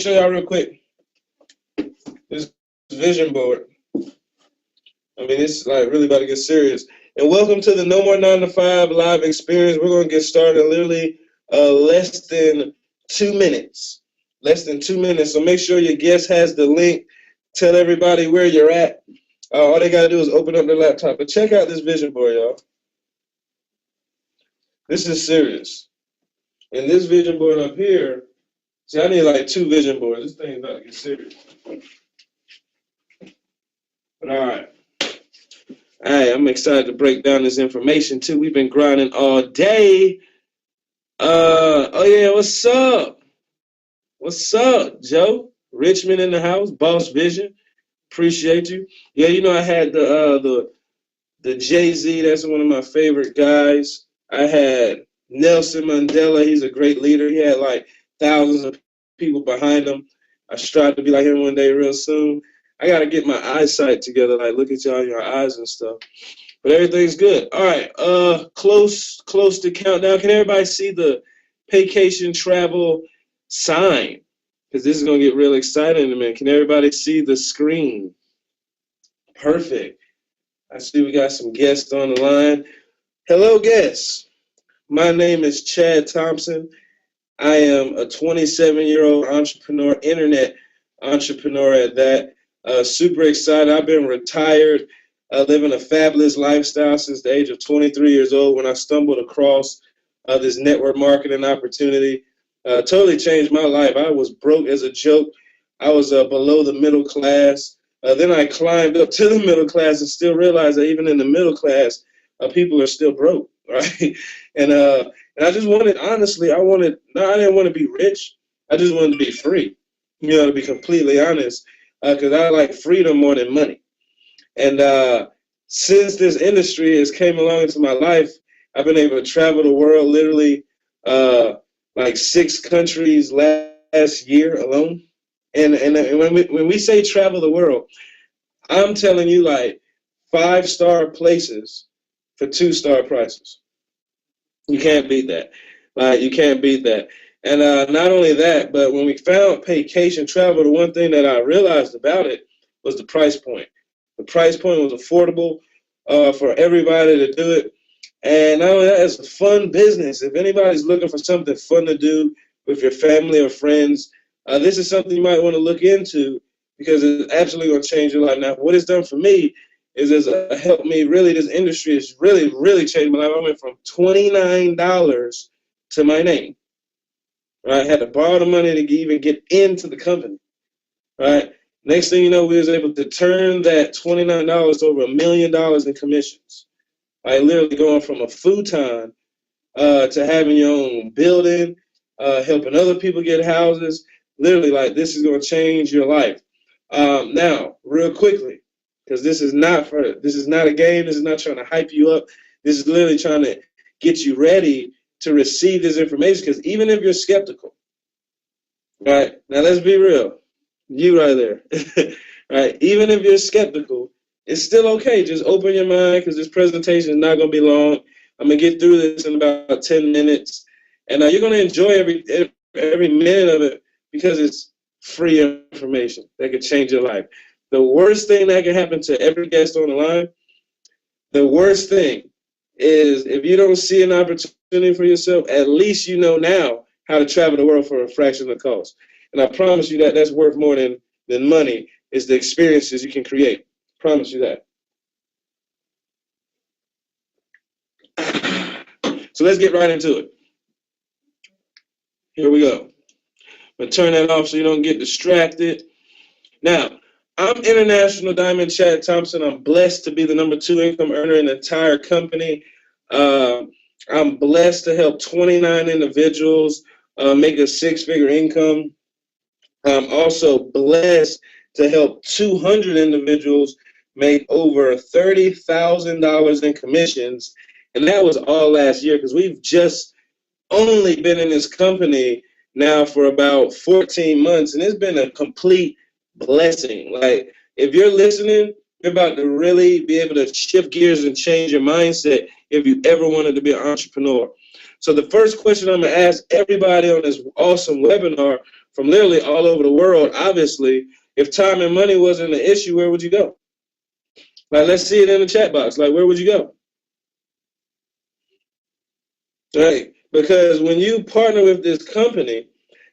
show y'all real quick this vision board. I mean, it's like really about to get serious. And welcome to the No More 9 to 5 live experience. We're going to get started in literally less than 2 minutes. Less than 2 minutes. So make sure your guest has the link. Tell everybody where you're at. All they got to do is open up their laptop. But check out this vision board, y'all. This is serious. And this vision board up here, see, I need like 2 vision boards. This thing's about to get serious. But all right. Hey, I'm excited to break down this information too. We've been grinding all day. Oh yeah, what's up? What's up, Joe? Richmond in the house, Boss Vision. Appreciate you. Yeah, you know I had the Jay-Z. That's one of my favorite guys. I had Nelson Mandela. He's a great leader. He had like thousands of people behind him. I strive to be like him one day real soon. I got to get my eyesight together, like look at y'all in your eyes and stuff. But everything's good. All right, close to countdown. Can everybody see the Paycation travel sign? Because this is going to get real exciting in a minute. Can everybody see the screen? Perfect. I see we got some guests on the line. Hello, guests. My name is Chad Thompson. I am a 27-year-old entrepreneur, internet entrepreneur at that. Super excited. I've been retired, living a fabulous lifestyle since the age of 23 years old when I stumbled across this network marketing opportunity. Totally changed my life. I was broke as a joke. I was below the middle class. Then I climbed up to the middle class and still realized that even in the middle class, people are still broke, right? And I just wanted, honestly, I didn't want to be rich. I just wanted to be free, to be completely honest. Because I like freedom more than money. And since this industry has came along into my life, I've been able to travel the world literally like 6 countries last year alone. And when we say travel the world, I'm telling you like 5-star places for 2-star prices. You can't beat that. You can't beat that. And not only that, but when we found Paycation Travel, the one thing that I realized about it was the price point. The price point was affordable for everybody to do it. And not only that, it's a fun business. If anybody's looking for something fun to do with your family or friends, this is something you might want to look into because it's absolutely going to change your life. Now, what it's done for me is it's helped me really, this industry has really, really changed my life. I went from $29 to my name. Right, had to borrow the money to even get into the company. Right. Next thing you know, we was able to turn that $29 to over $1 million in commissions. Right, literally going from a futon to having your own building, helping other people get houses. Literally, like this is going to change your life. Now, real quickly, because this is not a game. This is not trying to hype you up. This is literally trying to get you ready to receive this information, because even if you're skeptical, right, now let's be real, you right there, right, even if you're skeptical, it's still okay. Just open your mind because this presentation is not going to be long. I'm going to get through this in about 10 minutes, and you're going to enjoy every minute of it because it's free information that could change your life. The worst thing that can happen to every guest on the line, the worst thing is if you don't see an opportunity for yourself, at least you know now how to travel the world for a fraction of the cost. And I promise you that that's worth more than money, is the experiences you can create. Promise you that. So let's get right into it. Here we go. I'm going to turn that off so you don't get distracted. Now, I'm International Diamond Chad Thompson. I'm blessed to be the number 2 income earner in the entire company. I'm blessed to help 29 individuals make a 6-figure income. I'm also blessed to help 200 individuals make over $30,000 in commissions. And that was all last year because we've just only been in this company now for about 14 months. And it's been a complete blessing. Like, if you're listening, you're about to really be able to shift gears and change your mindset if you ever wanted to be an entrepreneur. So the first question I'm going to ask everybody on this awesome webinar from literally all over the world. Obviously, if time and money wasn't an issue, where would you go? Like, let's see it in the chat box. Like, where would you go? Right? Because when you partner with this company,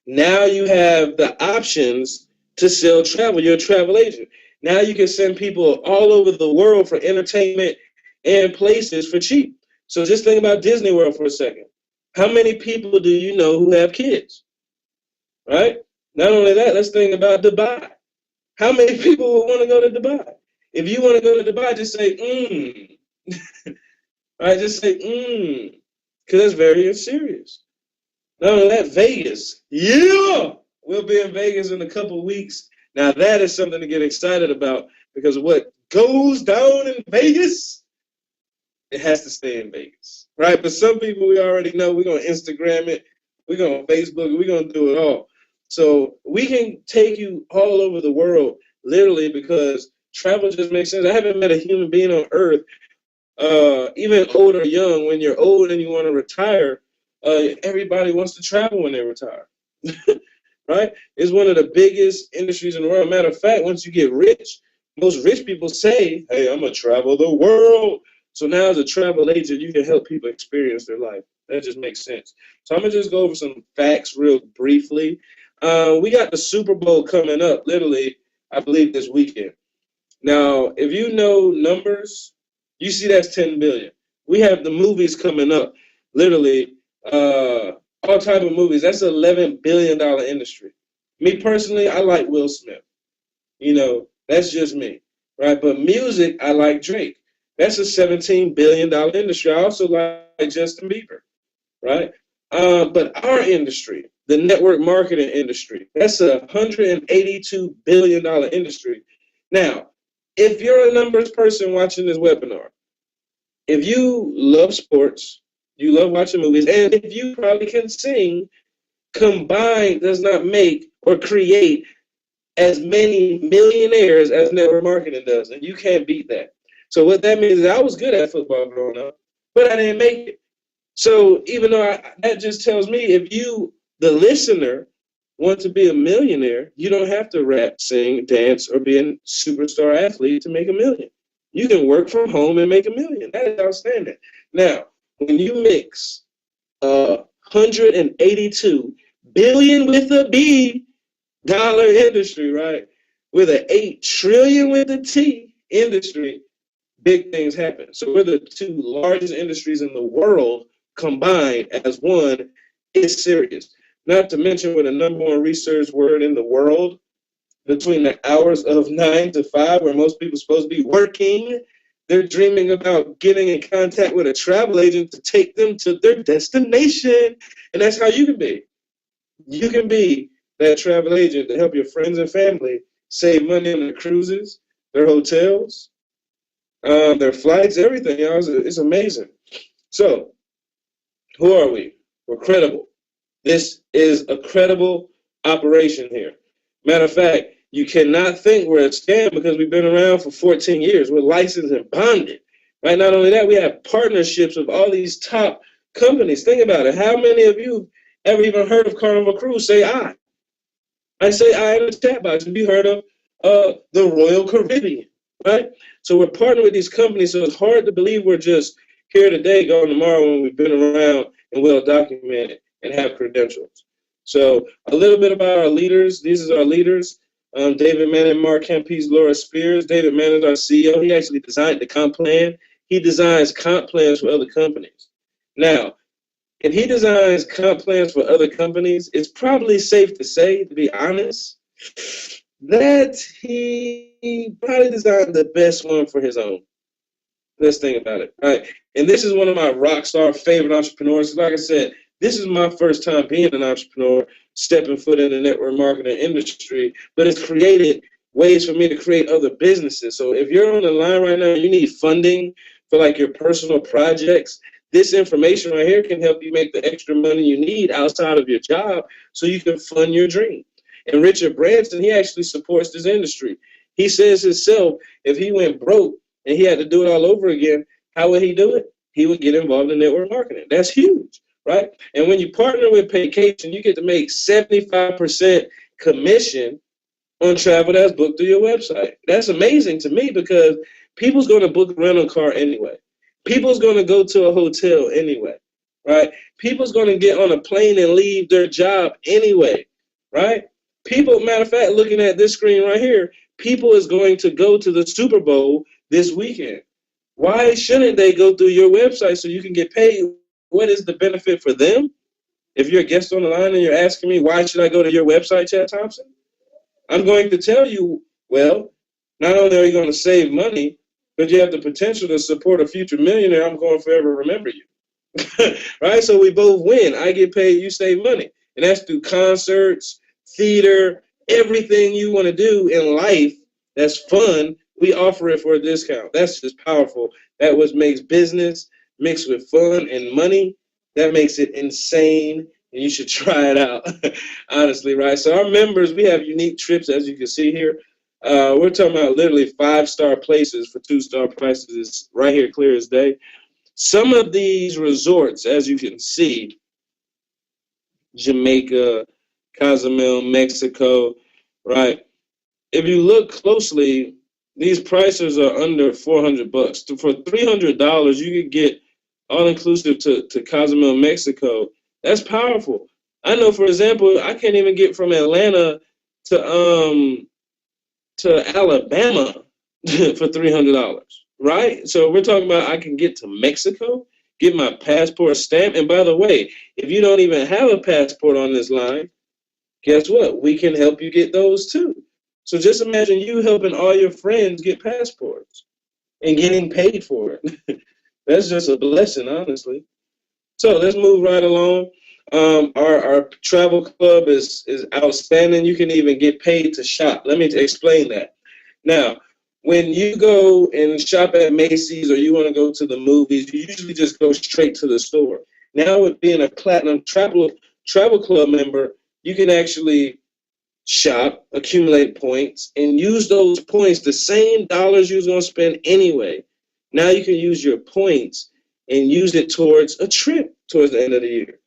now you have the options to sell travel. You're a travel agent. Now you can send people all over the world for entertainment and places for cheap. So just think about Disney World for a second. How many people do you know who have kids? Right? Not only that, let's think about Dubai. How many people would want to go to Dubai? If you want to go to Dubai, just say, Right? Just say, because that's very serious. Not only that, Vegas. Yeah! We'll be in Vegas in a couple of weeks. Now, that is something to get excited about because what goes down in Vegas, it has to stay in Vegas. Right? But some people we already know, we're going to Instagram it, we're going to Facebook it, we're going to do it all. So we can take you all over the world, literally, because travel just makes sense. I haven't met a human being on earth, even old or young, when you're old and you want to retire, everybody wants to travel when they retire. Right? It's one of the biggest industries in the world. Matter of fact, once you get rich, most rich people say, hey, I'm going to travel the world. So now as a travel agent, you can help people experience their life. That just makes sense. So I'm going to just go over some facts real briefly. We got the Super Bowl coming up, literally, I believe this weekend. Now, if you know numbers, you see that's 10 billion. We have the movies coming up, literally, all type of movies. That's an $11 billion industry. Me personally, I like Will Smith. You know, that's just me, right? But music, I like Drake. That's a $17 billion industry. I also like Justin Bieber, right? But our industry, the network marketing industry, that's a $182 billion industry. Now, if you're a numbers person watching this webinar, if you love sports, you love watching movies, and if you probably can sing, combined does not make or create as many millionaires as network marketing does, and you can't beat that. So what that means is I was good at football growing up, but I didn't make it. So even though that just tells me if you, the listener, want to be a millionaire, you don't have to rap, sing, dance, or be a superstar athlete to make $1 million. You can work from home and make $1 million. That is outstanding. Now, when you mix 182 billion with a B dollar industry, right, with an 8 trillion with a T industry, big things happen. So we're the two largest industries in the world combined as one. It's serious. Not to mention we're the number one research word in the world between the hours of 9 to 5, where most people are supposed to be working. They're dreaming about getting in contact with a travel agent to take them to their destination. And that's how you can be. You can be that travel agent to help your friends and family save money on their cruises, their hotels, their flights, everything. You know, it's amazing. So, who are we? We're credible. This is a credible operation here. Matter of fact, you cannot think we're a scam because we've been around for 14 years. We're licensed and bonded. Right? Not only that, we have partnerships with all these top companies. Think about it. How many of you ever even heard of Carnival Cruise? Say I. I say I in the chat box. Have you heard of the Royal Caribbean? Right? So we're partnering with these companies, so it's hard to believe we're just here today, going tomorrow when we've been around and well documented and have credentials. So a little bit about our leaders. These are our leaders. David Manning, Mark Kempes, Laura Spears. David Manning is our CEO. He actually designed the comp plan. He designs comp plans for other companies. Now, if he designs comp plans for other companies, it's probably safe to say, to be honest, that he probably designed the best one for his own. Let's think about it. All right. And this is one of my rock star favorite entrepreneurs. Like I said, this is my first time being an entrepreneur, stepping foot in the network marketing industry, but it's created ways for me to create other businesses. So if you're on the line right now, you need funding for like your personal projects, this information right here can help you make the extra money you need outside of your job so you can fund your dream. And Richard Branson, he actually supports this industry. He says himself, if he went broke and he had to do it all over again, how would he do it? He would get involved in network marketing. That's huge, right? And when you partner with Paycation, you get to make 75% commission on travel that's booked through your website. That's amazing to me because people's going to book a rental car anyway. People's going to go to a hotel anyway, right? People's going to get on a plane and leave their job anyway, right? People, matter of fact, looking at this screen right here, people is going to go to the Super Bowl this weekend. Why shouldn't they go through your website so you can get paid? What is the benefit for them? If you're a guest on the line and you're asking me, why should I go to your website, Chad Thompson? I'm going to tell you, well, not only are you going to save money, but you have the potential to support a future millionaire. I'm going to forever remember you. Right? So we both win. I get paid, you save money. And that's through concerts, theater, everything you want to do in life that's fun, we offer it for a discount. That's just powerful. That what makes business mixed with fun and money. That makes it insane, and you should try it out, honestly, right? So our members, we have unique trips, as you can see here. We're talking about literally 5-star places for 2-star prices. It's right here, clear as day. Some of these resorts, as you can see, Jamaica, Cozumel, Mexico, right? If you look closely, these prices are under $400. For $300, you could get all-inclusive to Cozumel, Mexico. That's powerful. I know, for example, I can't even get from Atlanta to Alabama for $300, right? So we're talking about I can get to Mexico, get my passport stamped. And by the way, if you don't even have a passport on this line, guess what? We can help you get those too. So just imagine you helping all your friends get passports and getting paid for it. That's just a blessing, honestly. So let's move right along. Our travel club is outstanding. You can even get paid to shop. Let me explain that. Now, when you go and shop at Macy's or you want to go to the movies, you usually just go straight to the store. Now, with being a platinum travel club member, you can actually shop, accumulate points, and use those points, the same dollars you was going to spend anyway. Now you can use your points and use it towards a trip towards the end of the year.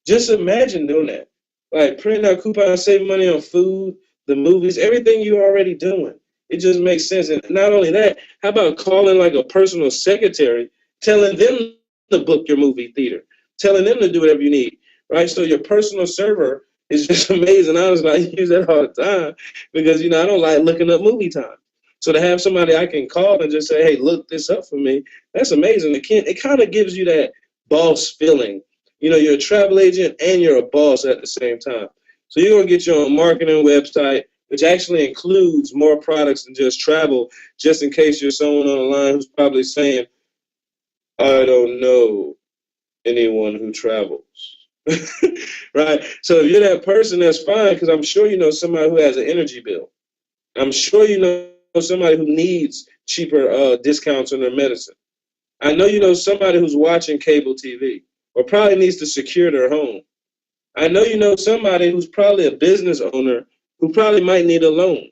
Just imagine doing that. Like printing out coupons, saving money on food, the movies, everything you're already doing. It just makes sense. And not only that, how about calling like a personal secretary, telling them to book your movie theater, telling them to do whatever you need, right? So your personal server is just amazing. Honestly, I use that all the time because, I don't like looking up movie time. So to have somebody I can call and just say, hey, look this up for me, that's amazing. It kind of gives you that boss feeling. You're a travel agent and you're a boss at the same time. So you're going to get your own marketing website, which actually includes more products than just travel, just in case you're someone on the line who's probably saying, I don't know anyone who travels. Right? So if you're that person, that's fine, because I'm sure you know somebody who has an energy bill. I'm sure you know somebody who needs cheaper discounts on their medicine. I know you know somebody who's watching cable TV or probably needs to secure their home. I know you know somebody who's probably a business owner who probably might need a loan.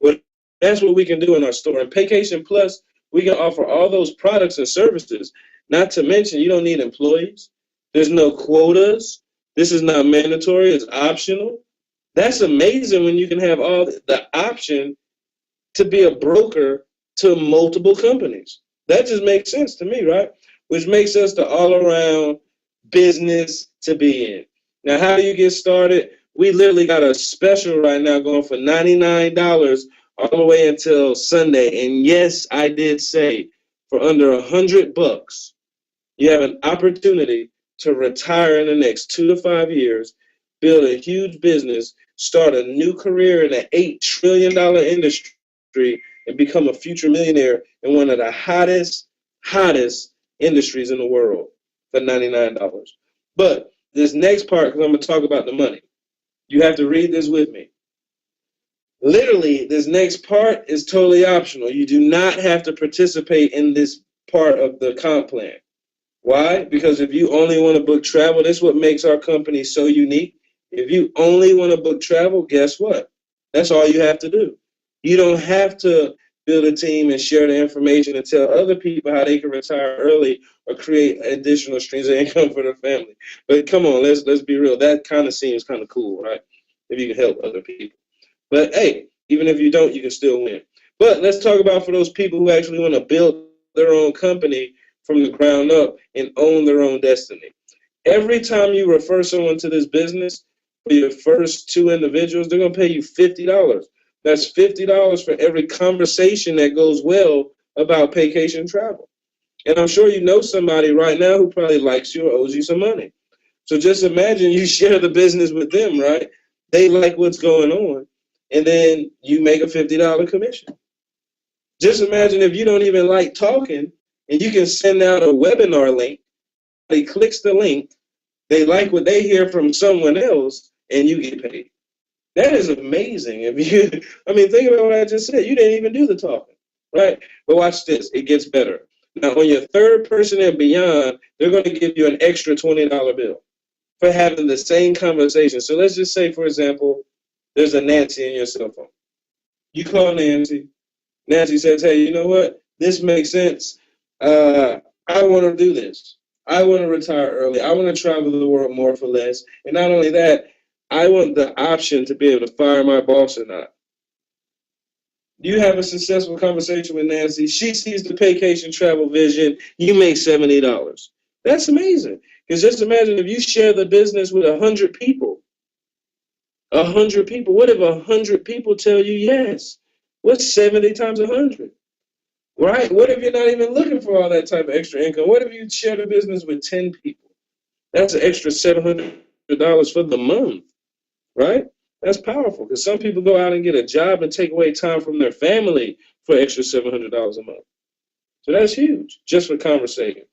Well, that's what we can do in our store. In Paycation Plus, we can offer all those products and services. Not to mention, you don't need employees. There's no quotas. This is not mandatory. It's optional. That's amazing when you can have all the option to be a broker to multiple companies. That just makes sense to me, right? Which makes us the all-around business to be in. Now, how do you get started? We literally got a special right now going for $99 all the way until Sunday. And yes, I did say for under $100, you have an opportunity to retire in the next 2 to 5 years, build a huge business, start a new career in an $8 trillion industry, and become a future millionaire in one of the hottest industries in the world for $99. But this next part, because I'm going to talk about the money, you have to read this with me. Literally, this next part is totally optional. You do not have to participate in this part of the comp plan. Why? Because if you only want to book travel, that's what makes our company so unique. If you only want to book travel, guess what? That's all you have to do. You don't have to build a team and share the information and tell other people how they can retire early or create additional streams of income for their family. But come on, let's be real. That kind of seems kind of cool, right? If you can help other people. But hey, even if you don't, you can still win. But let's talk about for those people who actually want to build their own company from the ground up and own their own destiny. Every time you refer someone to this business, for your first two individuals, they're going to pay you $50. That's $50 for every conversation that goes well about Paycation travel. And I'm sure you know somebody right now who probably likes you or owes you some money. So just imagine you share the business with them, right? They like what's going on, and then you make a $50 commission. Just imagine if you don't even like talking, and you can send out a webinar link. They clicks the link, they like what they hear from someone else, and you get paid. That is amazing. If you, I mean, think about what I just said. You didn't even do the talking, right? But watch this. It gets better. Now, on your third person and beyond, they're going to give you an extra $20 bill for having the same conversation. So let's just say, for example, there's a Nancy in your cell phone. You call Nancy. Nancy says, hey, you know what? This makes sense. I want to do this. I want to retire early. I want to travel the world more for less. And not only that, I want the option to be able to fire my boss or not. You have a successful conversation with Nancy. She sees the Paycation travel vision. You make $70. That's amazing. Because just imagine if you share the business with 100 people. 100 people. What if 100 people tell you yes? What's 70 times 100? Right? What if you're not even looking for all that type of extra income? What if you share the business with 10 people? That's an extra $700 for the month, right? That's powerful because some people go out and get a job and take away time from their family for extra $700 a month. So that's huge just for conversating.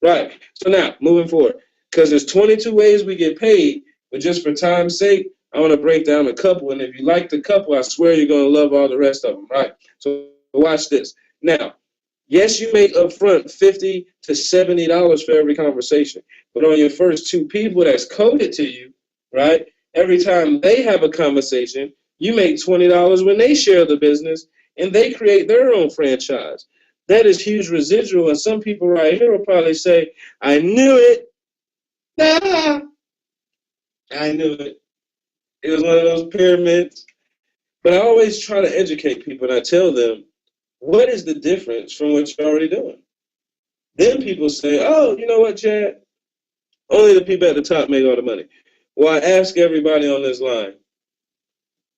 Right. So now, moving forward, because there's 22 ways we get paid, but just for time's sake, I want to break down a couple. And if you like the couple, I swear you're going to love all the rest of them. Right. So watch this. Now, yes, you make upfront $50 to $70 for every conversation, but on your first two people that's coded to you, right? Every time they have a conversation, you make $20 when they share the business and they create their own franchise. That is huge residual, and some people right here will probably say, I knew it. Ah, I knew it. It was one of those pyramids. But I always try to educate people, and I tell them, what is the difference from what you're already doing? Then people say, oh, you know what, Chad? Only the people at the top make all the money. Well, I ask everybody on this line,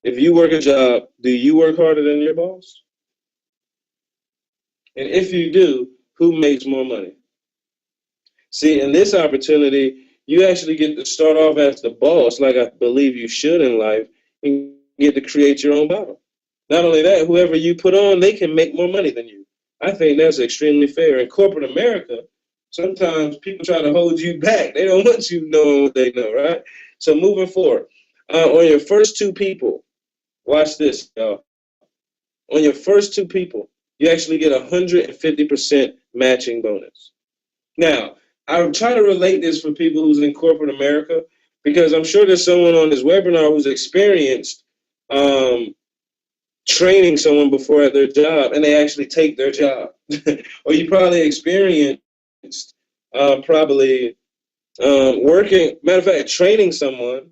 if you work a job, do you work harder than your boss? And if you do, who makes more money? See, in this opportunity, you actually get to start off as the boss, like I believe you should in life, and get to create your own bottom. Not only that, whoever you put on, they can make more money than you. I think that's extremely fair. In corporate America, sometimes people try to hold you back. They don't want you knowing what they know, right? So moving forward, on your first two people, watch this, y'all. On your first two people, you actually get 150% matching bonus. Now, I'm trying to relate this for people who's in corporate America because I'm sure there's someone on this webinar who's experienced training someone before at their job and they actually take their job. Or you probably experienced working, matter of fact, training someone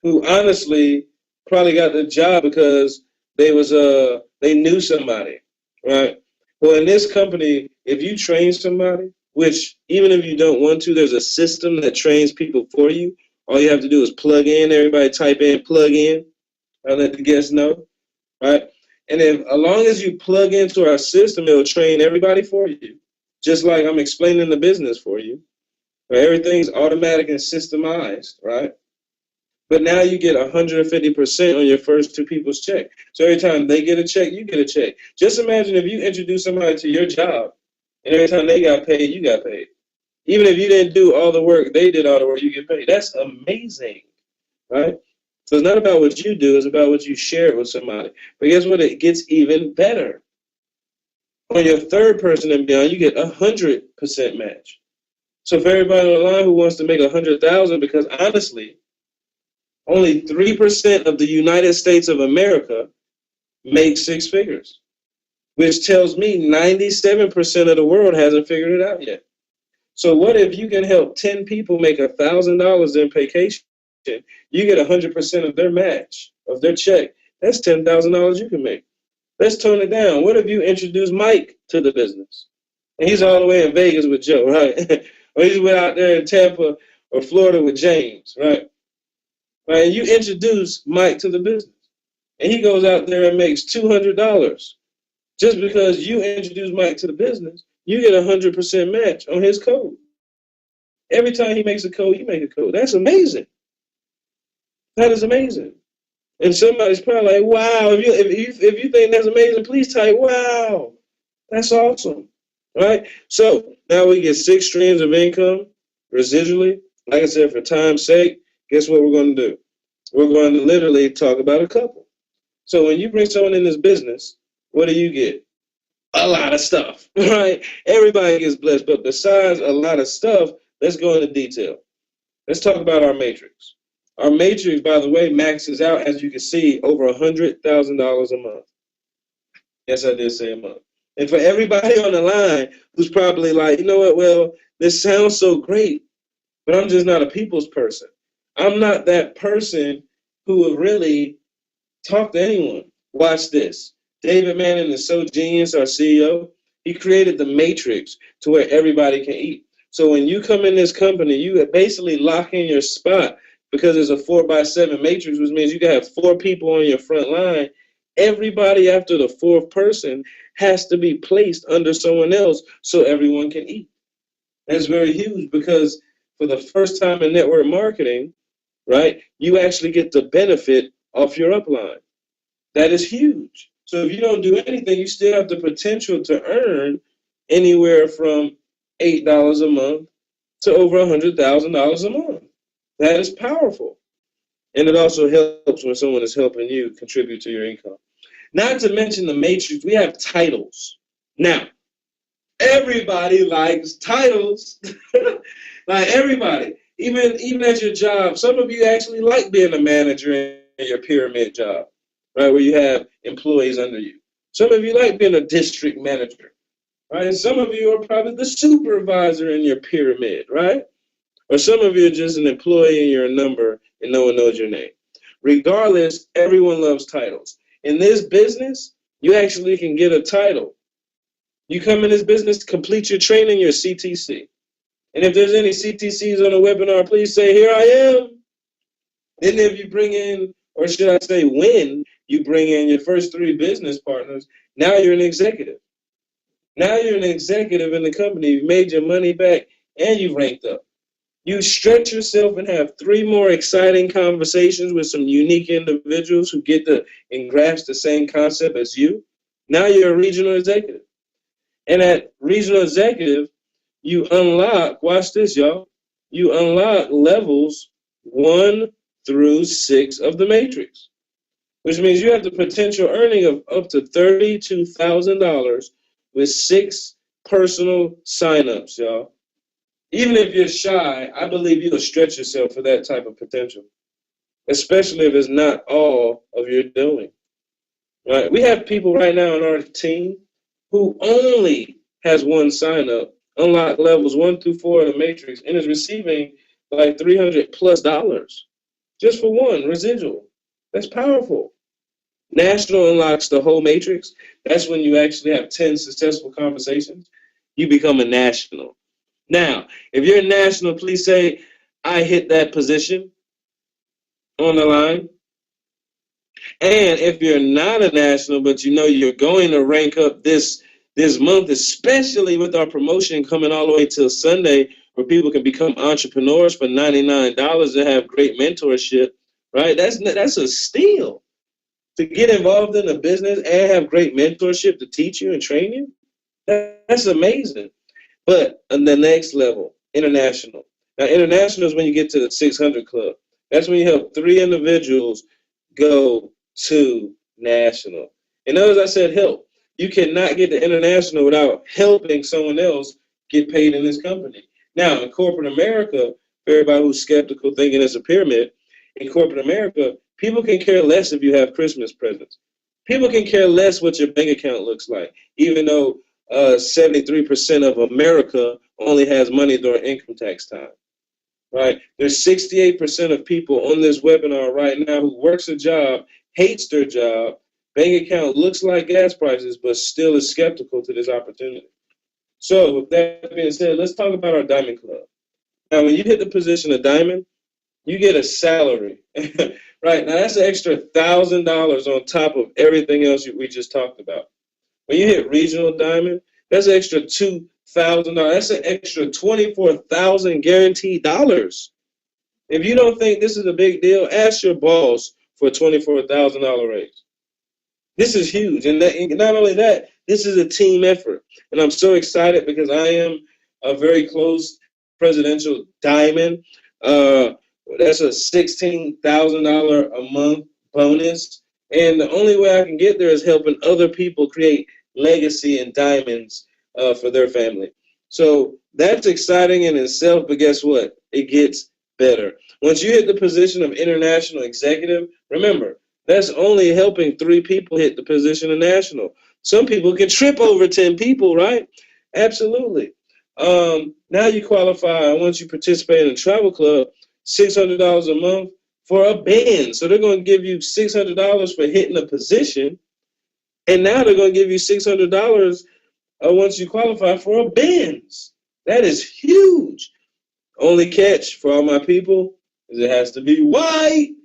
who honestly probably got the job because they knew somebody, right? Well, in this company, if you train somebody, which even if you don't want to, there's a system that trains people for you. All you have to do is plug in. Everybody type in plug in. I'll let the guests know, right? And if as long as you plug into our system, it'll train everybody for you, just like I'm explaining the business for you. Right? Everything's automatic and systemized, right? But now you get 150% on your first two people's check. So every time they get a check, you get a check. Just imagine if you introduce somebody to your job, and every time they got paid, you got paid. Even if you didn't do all the work, they did all the work, you get paid. That's amazing, right? So it's not about what you do, it's about what you share with somebody. But guess what? It gets even better. On your third person and beyond, you get 100% match. So for everybody on the line who wants to make 100,000, because honestly, only 3% of the United States of America make six figures. which tells me 97% of the world hasn't figured it out yet. So what if you can help 10 people make $1,000 in Paycation? You get 100% of their match, of their check. That's $10,000 you can make. Let's tone it down. What if you introduce Mike to the business? And he's all the way in Vegas with Joe, right? Or he's out there in Tampa or Florida with James, right? Right? And you introduce Mike to the business. And he goes out there and makes $200. Just because you introduce Mike to the business, you get 100% match on his code. Every time he makes a code, you make a code. That's amazing. That is amazing. And somebody's probably like, wow, if you think that's amazing, please type, wow. That's awesome. Right? So now we get 6 streams of income residually. Like I said, for time's sake, guess what we're going to do? We're going to literally talk about a couple. So when you bring someone in this business, what do you get? A lot of stuff, right? Everybody gets blessed, but besides a lot of stuff, let's go into detail. Let's talk about our matrix. Our matrix, by the way, maxes out, as you can see, over $100,000 a month. Yes, I did say a month. And for everybody on the line who's probably like, you know what, well, this sounds so great, but I'm just not a people's person. I'm not that person who will really talk to anyone. Watch this. David Manning is so genius, our CEO. He created the matrix to where everybody can eat. So when you come in this company, you basically lock in your spot because it's a 4x7 matrix, which means you can have 4 people on your front line. Everybody after the 4th person has to be placed under someone else so everyone can eat. That's very huge because for the first time in network marketing, right, you actually get the benefit off your upline. That is huge. So if you don't do anything, you still have the potential to earn anywhere from $8 a month to over $100,000 a month. That is powerful. And it also helps when someone is helping you contribute to your income. Not to mention the matrix, we have titles. Now, everybody likes titles. Like everybody. Even at your job, some of you actually like being a manager in your pyramid job, right, where you have employees under you. Some of you like being a district manager, right? And some of you are probably the supervisor in your pyramid, right? Or some of you are just an employee and you're a number and no one knows your name. Regardless, everyone loves titles. In this business, you actually can get a title. You come in this business, complete your training, your CTC. And if there's any CTCs on the webinar, please say, here I am. Then if you bring in, or should I say when you bring in your first 3 business partners, now you're an executive. Now you're an executive in the company. You've made your money back and you've ranked up. You stretch yourself and have 3 more exciting conversations with some unique individuals who get to and grasp the same concept as you. Now you're a regional executive. And at regional executive, you unlock, watch this, y'all, you unlock levels 1 through 6 of the matrix, which means you have the potential earning of up to $32,000 with 6 personal signups, y'all. Even if you're shy, I believe you'll stretch yourself for that type of potential, especially if it's not all of your doing. Right? We have people right now on our team who only has 1 sign up, unlock levels 1 through 4 of the matrix, and is receiving like $300+ just for 1 residual. That's powerful. National unlocks the whole matrix. That's when you actually have 10 successful conversations. You become a national. Now, if you're a national, please say, I hit that position on the line. And if you're not a national, but you know you're going to rank up this month, especially with our promotion coming all the way till Sunday, where people can become entrepreneurs for $99 and have great mentorship, right? That's a steal. To get involved in a business and have great mentorship to teach you and train you, that's amazing. But on the next level, international. Now, international is when you get to the 600 club. That's when you help 3 individuals go to national. And notice I said help. You cannot get to international without helping someone else get paid in this company. Now, in corporate America, for everybody who's skeptical thinking it's a pyramid, in corporate America, people can care less if you have Christmas presents. People can care less what your bank account looks like, even though 73% of America only has money during income tax time. Right? There's 68% of people on this webinar right now who works a job, hates their job, bank account looks like gas prices, but still is skeptical to this opportunity. So with that being said, let's talk about our Diamond Club. Now, when you hit the position of Diamond, you get a salary. Right? Now, that's an extra $1,000 on top of everything else we just talked about. When you hit Regional Diamond, that's an extra $2,000. That's an extra 24,000 guaranteed dollars. If you don't think this is a big deal, ask your boss for a $24,000 raise. This is huge. And not only that, this is a team effort. And I'm so excited because I am a very close presidential diamond. That's a $16,000 a month bonus. And the only way I can get there is helping other people create legacy and diamonds for their family. So that's exciting in itself, but guess what? It gets better. Once you hit the position of international executive, remember, that's only helping 3 people hit the position of national. Some people can trip over 10 people, right? Absolutely. Now you qualify, once you participate in a travel club, $600 a month for a band. So they're going to give you $600 for hitting a position, and now they're going to give you $600 once you qualify for a Benz. That is huge. Only catch for all my people is it has to be white.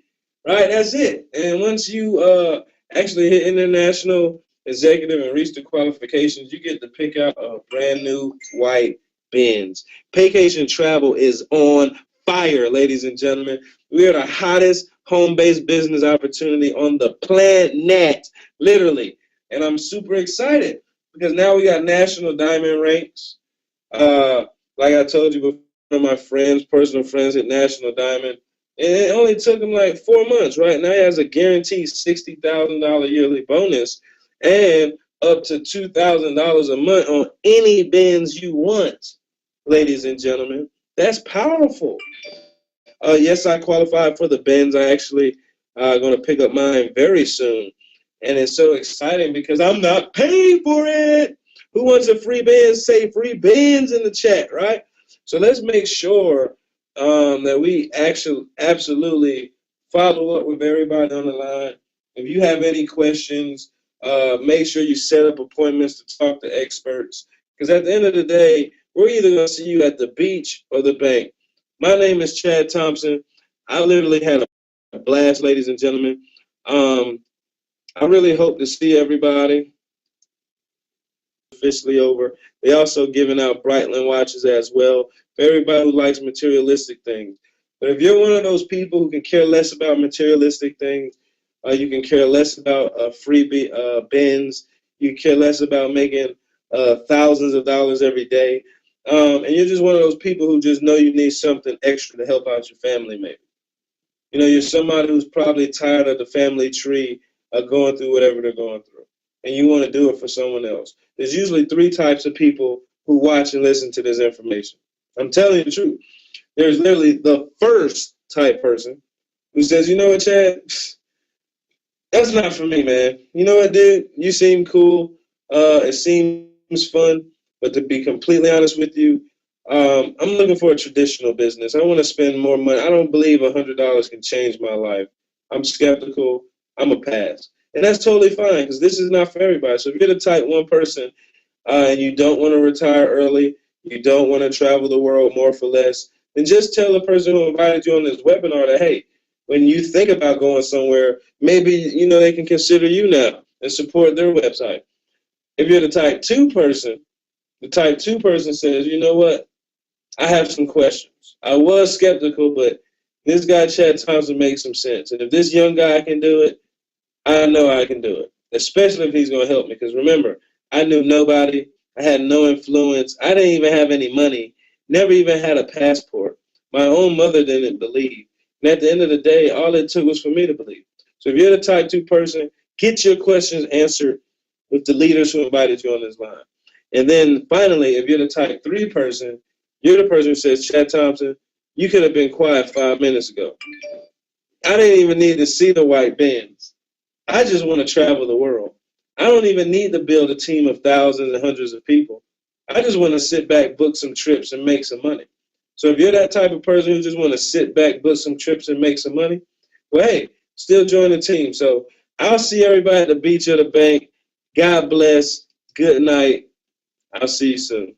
Right, that's it. And once you actually hit international executive and reach the qualifications, you get to pick out a brand new white Benz. Paycation Travel is on fire, ladies and gentlemen. We are the hottest home-based business opportunity on the planet, literally. And I'm super excited because now we got national diamond ranks. Like I told you before, one of my friends, personal friends, hit national diamond. And it only took him like 4 months, right? Now he has a guaranteed $60,000 yearly bonus and up to $2,000 a month on any Benz you want, ladies and gentlemen. That's powerful. Yes, I qualified for the Benz. I actually going to pick up mine very soon. And it's so exciting because I'm not paying for it. Who wants a free Benz? Say free Benz in the chat, right? So let's make sure that we actually absolutely follow up with everybody on the line. If you have any questions, make sure you set up appointments to talk to experts. Because at the end of the day, we're either going to see you at the beach or the bank. My name is Chad Thompson. I literally had a blast, ladies and gentlemen. I really hope to see everybody officially over. They also giving out Breitling watches as well for everybody who likes materialistic things. But if you're one of those people who can care less about materialistic things, you can care less about free bins, you care less about making thousands of dollars every day, and you're just one of those people who just know you need something extra to help out your family, maybe. You know, you're somebody who's probably tired of the family tree going through whatever they're going through, and you want to do it for someone else. There's usually 3 types of people who watch and listen to this information. I'm telling you the truth. There's literally the first type person who says, you know what, Chad? That's not for me, man. You know what, dude? You seem cool. It seems fun. But to be completely honest with you, I'm looking for a traditional business. I want to spend more money. I don't believe $100 can change my life. I'm skeptical. I'm a pass. And that's totally fine because this is not for everybody. So if you're the type 1 person and you don't want to retire early, you don't want to travel the world more for less, then just tell the person who invited you on this webinar that, hey, when you think about going somewhere, maybe, you know, they can consider you now and support their website. If you're the type 2 person, the type 2 person says, you know what, I have some questions. I was skeptical, but this guy, Chad Thompson, makes some sense. And if this young guy can do it, I know I can do it, especially if he's going to help me. Because remember, I knew nobody. I had no influence. I didn't even have any money. Never even had a passport. My own mother didn't believe. And at the end of the day, all it took was for me to believe. So if you're the type 2 person, get your questions answered with the leaders who invited you on this line. And then finally, if you're the type 3 person, you're the person who says, Chad Thompson, you could have been quiet 5 minutes ago. I didn't even need to see the white bins. I just want to travel the world. I don't even need to build a team of thousands and hundreds of people. I just want to sit back, book some trips, and make some money. So if you're that type of person who just want to sit back, book some trips, and make some money, well, hey, still join the team. So I'll see everybody at the beach or the bank. God bless. Good night. I'll see you soon.